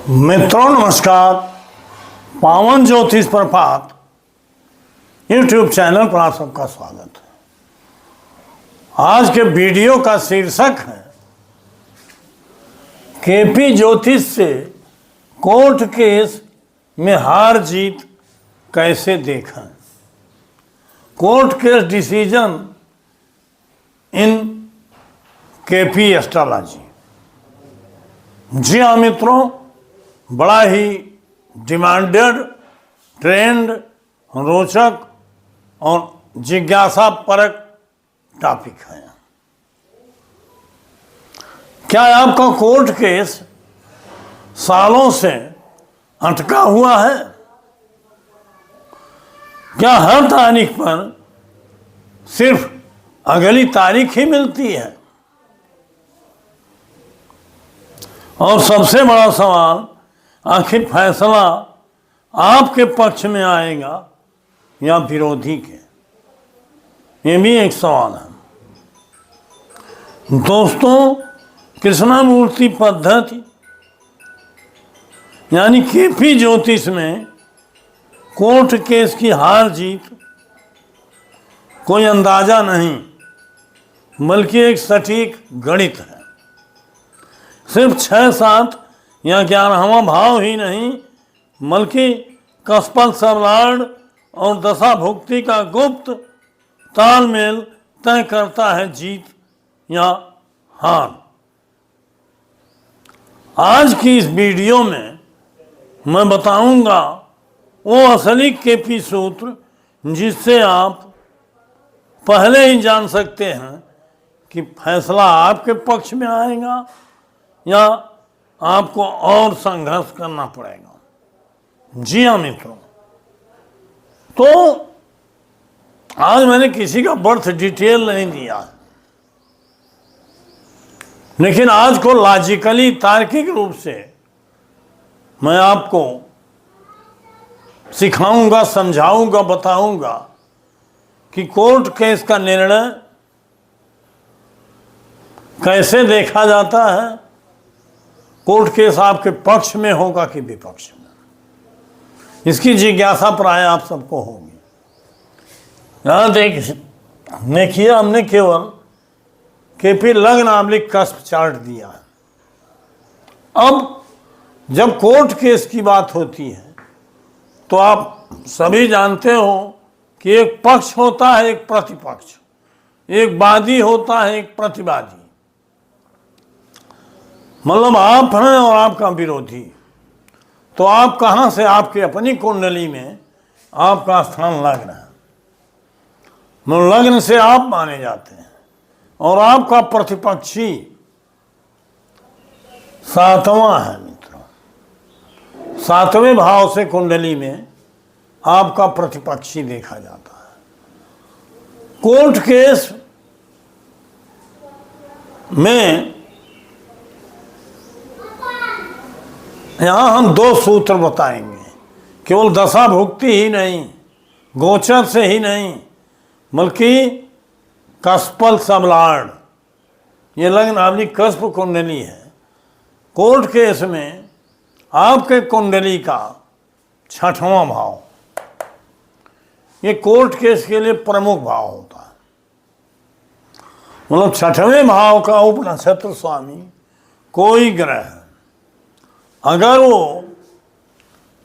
मित्रों नमस्कार। पावन ज्योतिष प्रभात यूट्यूब चैनल पर आप सबका स्वागत है। आज के वीडियो का शीर्षक है केपी ज्योतिष से कोर्ट केस में हार जीत कैसे देखें। Court case decision in KP astrology. जी हाँ मित्रों, बड़ा ही डिमांडेड, ट्रेंड, रोचक और जिज्ञासा परक टॉपिक है। क्या आपका कोर्ट केस सालों से अटका हुआ है? क्या हर तारीख पर सिर्फ अगली तारीख ही मिलती है? और सबसे बड़ा सवाल, आखिर फैसला आपके पक्ष में आएगा या विरोधी के? ये भी एक सवाल है। दोस्तों, कृष्णामूर्ति पद्धति यानी केपी ज्योतिष में कोर्ट केस की हार जीत कोई अंदाजा नहीं, बल्कि एक सटीक गणित है। सिर्फ 6, 7 या 11वां भाव ही नहीं, बल्कि कस्पल सर्वार्ड और दशा भुक्ति का गुप्त तालमेल तय करता है जीत या हार। आज की इस वीडियो में मैं बताऊंगा वो असली केपी सूत्र जिससे आप पहले ही जान सकते हैं कि फैसला आपके पक्ष में आएगा या आपको और संघर्ष करना पड़ेगा। जी हाँ मित्रों, तो आज मैंने किसी का बर्थ डिटेल नहीं दिया, लेकिन आज को लॉजिकली, तार्किक रूप से मैं आपको सिखाऊंगा, समझाऊंगा, बताऊंगा कि कोर्ट केस का निर्णय कैसे देखा जाता है। कोर्ट केस आपके पक्ष में होगा कि विपक्ष में, इसकी जिज्ञासा प्राय आप सबको होगी। यहां देखिए, हमने केवल केपी लग्न आमलिक कस्प चार्ट दिया है। अब जब कोर्ट केस की बात होती है तो आप सभी जानते हो कि एक पक्ष होता है, एक प्रतिपक्ष, एक वादी होता है, एक प्रतिवादी। मतलब आप हैं और आपका विरोधी। तो आप कहाँ से, आपके अपनी कुंडली में आपका स्थान लग्न है, मतलब लग्न से आप माने जाते हैं, और आपका प्रतिपक्षी 7वां है मित्रों। 7वें भाव से कुंडली में आपका प्रतिपक्षी देखा जाता है। कोर्ट केस में यहाँ हम 2 सूत्र बताएंगे, केवल दशा भुक्ति ही नहीं, गोचर से ही नहीं, बल्कि कस्पल सबलार्ड, ये लग्न आपकी कस्प कुंडली है। कोर्ट केस में आपके कुंडली का 6वां भाव, ये कोर्ट केस के लिए प्रमुख भाव होता है। मतलब 6वें भाव का उप नक्षत्र स्वामी कोई ग्रह है, अगर वो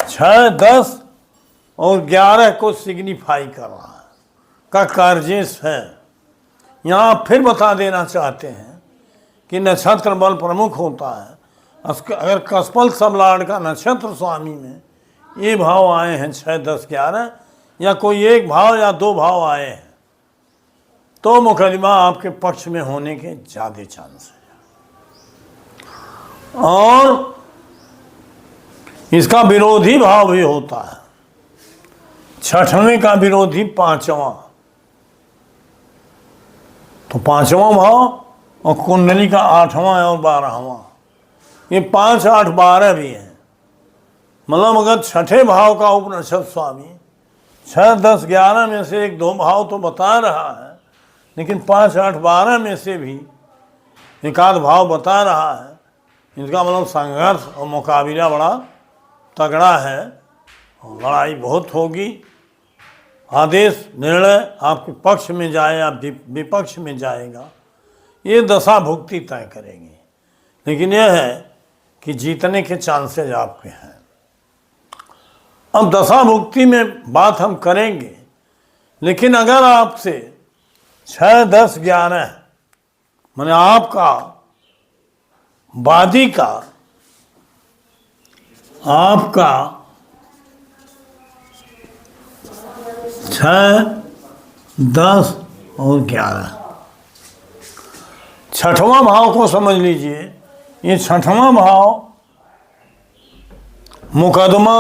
6, 10 और 11 को सिग्निफाई कर रहा है, का कार्जेश है। यहाँ फिर बता देना चाहते हैं कि नक्षत्र बल प्रमुख होता है। अगर कस्पल सबलार्ड का नक्षत्र स्वामी में ये भाव आए हैं 6, 10, 11, या कोई एक भाव या 2 भाव आए हैं, तो मुकदमा आपके पक्ष में होने के ज़्यादा चांस है। और इसका विरोधी भाव भी होता है। 6वें का विरोधी 5वां, तो 5वां भाव, और कुंडली का 8वां और 12वां, ये 5, 8, 12 भी है। मतलब अगर 6ठे भाव का उपनक्षत्र स्वामी 6, 10, 11 में से 1, 2 भाव तो बता रहा है, लेकिन 5, 8, 12 में से भी 1 आध भाव बता रहा है, इनका मतलब संघर्ष और मुकाबला बड़ा तगड़ा है और लड़ाई बहुत होगी। आदेश निर्णय आपके पक्ष में जाए या विपक्ष में जाएगा, ये दशा भुक्ति तय करेगी। लेकिन यह है कि जीतने के चांसेस आपके हैं। अब दशा भुक्ति में बात हम करेंगे, लेकिन अगर आपसे 6, 10, 11 माने आपका वादी का, आपका 6, 10 और 11 छठवां भाव को समझ लीजिए। ये छठवां भाव मुकदमा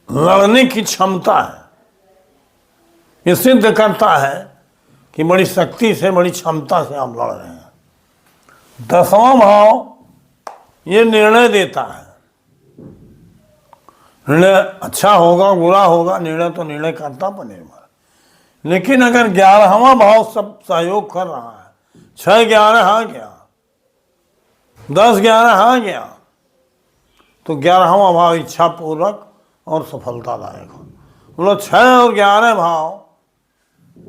लड़ने की क्षमता है। ये सिद्ध करता है कि बड़ी शक्ति से, बड़ी क्षमता से आप लड़ रहे हैं। 10वां भाव ये निर्णय देता है। निर्णय अच्छा होगा बुरा होगा, निर्णय तो निर्णय करता पर निर्भर। लेकिन अगर 11वां भाव सब सहयोग कर रहा है, 6, 11 हाँ गया, 10, 11 हाँ गया, तो 11वां भाव इच्छा पूर्वक और सफलतादायक हो। मतलब 6 और 11 भाव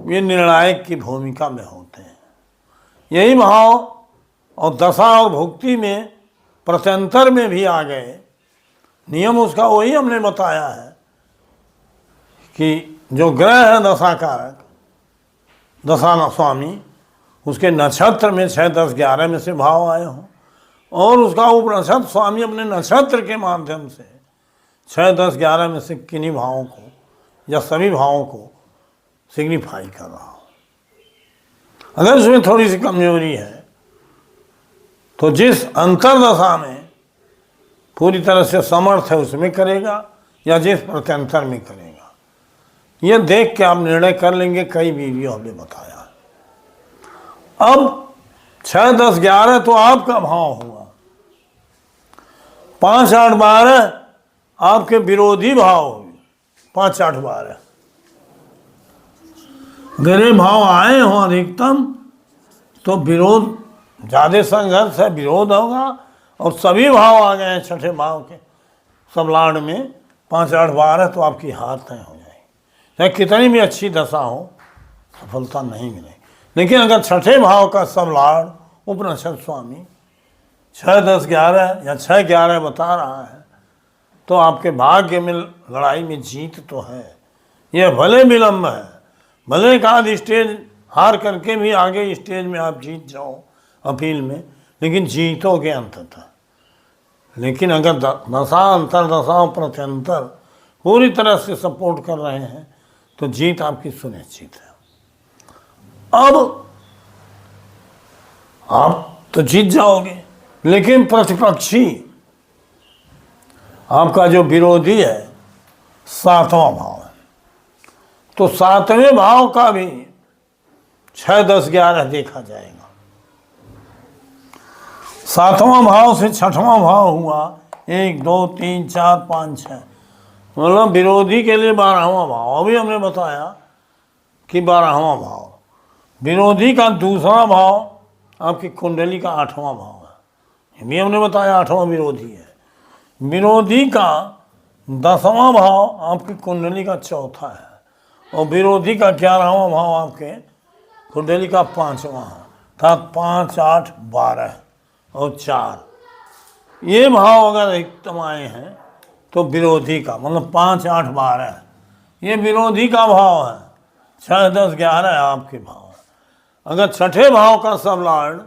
ये निर्णायक की भूमिका में होते हैं। यही भाव और दशा और भुक्ति में प्रत्यंतर में भी आ गए। नियम उसका वही हमने बताया है कि जो ग्रह है दशा कारक, दशा स्वामी, उसके नक्षत्र में 6, 10, 11 में से भाव आए हों और उसका उपनक्षत्र स्वामी अपने नक्षत्र के माध्यम से 6, 10, 11 में से किन्हीं भावों को या सभी भावों को सिग्निफाई कर रहा हो। अगर उसमें थोड़ी सी कमजोरी है तो जिस अंतरदशा में पूरी तरह से समर्थ है उसमें करेगा या जिस प्रत्यंतर में करेगा, यह देख के आप निर्णय कर लेंगे। कई वीडियो हमने बताया है। अब 6, 10, 11 तो आपका भाव हुआ। 5, 8, 12 आपके विरोधी भाव हुए। 5, 8, 12 अगर ये भाव आए हो अधिकतम तो विरोध, ज्यादा संघर्ष है, विरोध होगा। और सभी भाव आ गए हैं छठे भाव के सब लाड में 5, 8, 12 तो आपकी हार तय हो जाएगी। चाहे कितनी भी अच्छी दशा हो, सफलता नहीं मिलेगी। लेकिन अगर छठे भाव का सब लाड उपनक्षत्र स्वामी 6, 10, 11 या 6, 11 बता रहा है तो आपके भाग्य में लड़ाई में जीत तो है। यह भले विलम्ब है, भले एक आध स्टेज हार करके भी आगे स्टेज में आप जीत जाओ अपील में, लेकिन जीतोगे अंततः। लेकिन अगर दशा अंतरदशा प्रत्यंतर पूरी तरह से सपोर्ट कर रहे हैं तो जीत आपकी सुनिश्चित है। अब आप तो जीत जाओगे, लेकिन प्रतिपक्षी आपका जो विरोधी है 7वां भाव है, तो 7वें भाव का भी 6, 10, 11 देखा जाएगा। 7वां भाव से 6वां भाव हुआ 1, 2, 3, 4, 5, 6, मतलब विरोधी के लिए 12वां भाव। अभी हमने बताया कि 12वां भाव विरोधी का दूसरा भाव आपकी कुंडली का 8वां भाव है। ये भी हमने बताया 8वां विरोधी है। विरोधी का 10वां भाव आपकी कुंडली का चौथा है और विरोधी का 11वां भाव आपके कुंडली का 5वां है। अर्थात 5, 8, 12 और 4 ये भाव अगर अधिकतम आए हैं तो विरोधी का मतलब 5, 8, 12 ये विरोधी का भाव है। 6, 10, 11 आपके भाव है। अगर छठे भाव का सब लॉर्ड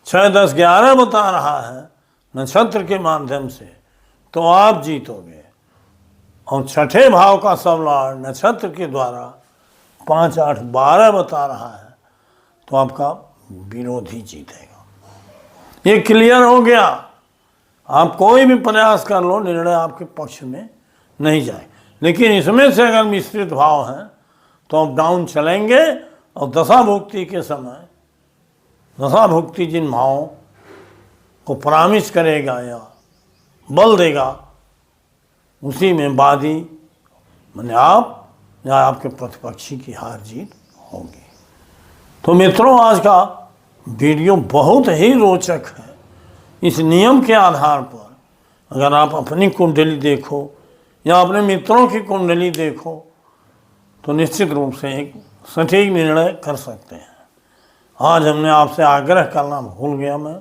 6, 10, 11 बता रहा है नक्षत्र के माध्यम से तो आप जीतोगे, और छठे भाव का सब लॉर्ड नक्षत्र के द्वारा 5, 8, 12 बता रहा है तो आपका विरोधी जीतेगा। ये क्लियर हो गया। आप कोई भी प्रयास कर लो, निर्णय आपके पक्ष में नहीं जाए। लेकिन इसमें से अगर मिश्रित भाव हैं तो आप डाउन चलेंगे और दशा भुक्ति के समय दशा भुक्ति जिन भावों को परामर्श करेगा या बल देगा उसी में वादी माने आप या आपके प्रतिपक्षी की हार जीत होगी। तो मित्रों, आज का वीडियो बहुत ही रोचक है इस नियम के आधार पर अगर आप अपनी कुंडली देखो या अपने मित्रों की कुंडली देखो तो निश्चित रूप से एक सटीक निर्णय कर सकते हैं। आज हमने आपसे आग्रह करना भूल गया मैं,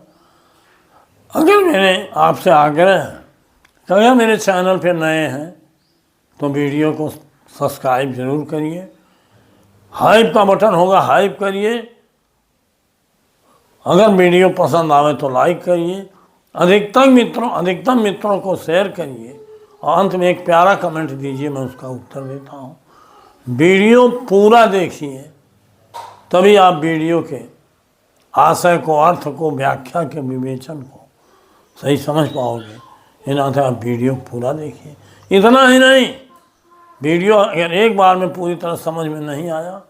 अगर मेरे आपसे आग्रह है कि अगर मेरे चैनल पे नए हैं तो वीडियो को सब्सक्राइब जरूर करिए, हाइप का बटन होगा हाइप करिए, अगर वीडियो पसंद आवे तो लाइक करिए, अधिकतम मित्रों को शेयर करिए और अंत में एक प्यारा कमेंट दीजिए, मैं उसका उत्तर देता हूँ। वीडियो पूरा देखिए तभी आप वीडियो के आशय को, अर्थ को, व्याख्या के विवेचन को सही समझ पाओगे। इन नाते आप वीडियो पूरा देखिए। इतना ही नहीं, वीडियो अगर एक बार में पूरी तरह समझ में नहीं आया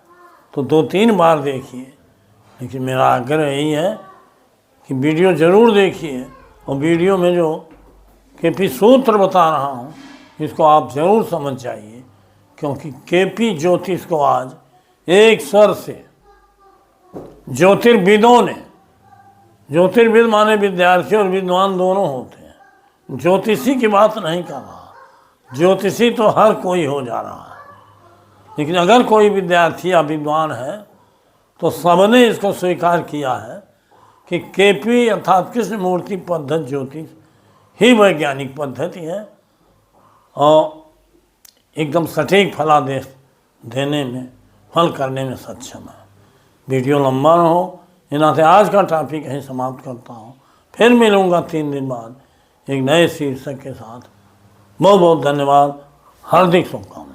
तो 2-3 बार देखिए, लेकिन मेरा आग्रह यही है कि वीडियो ज़रूर देखिए और वीडियो में जो केपी सूत्र बता रहा हूँ इसको आप ज़रूर समझ जाइए, क्योंकि केपी ज्योतिष को आज एक स्वर से ज्योतिर्विदों ने, ज्योतिर्विद माने विद्यार्थी और विद्वान दोनों होते हैं, ज्योतिषी की बात नहीं कर रहा, ज्योतिषी तो हर कोई हो जा रहा है, लेकिन अगर कोई विद्यार्थी या विद्वान है तो सबने इसको स्वीकार किया है कि केपी अर्थात कृष्णमूर्ति पद्धत ज्योतिष ही वैज्ञानिक पद्धति है और एकदम सटीक फलादेश देने में, फल करने में सक्षम है। वीडियो लंबा ना हो, यहाँ से आज का टॉपिक यहीं समाप्त करता हूँ। फिर मिलूँगा 3 दिन बाद एक नए शीर्षक के साथ। बहुत बहुत धन्यवाद, हार्दिक शुभकामनाएं।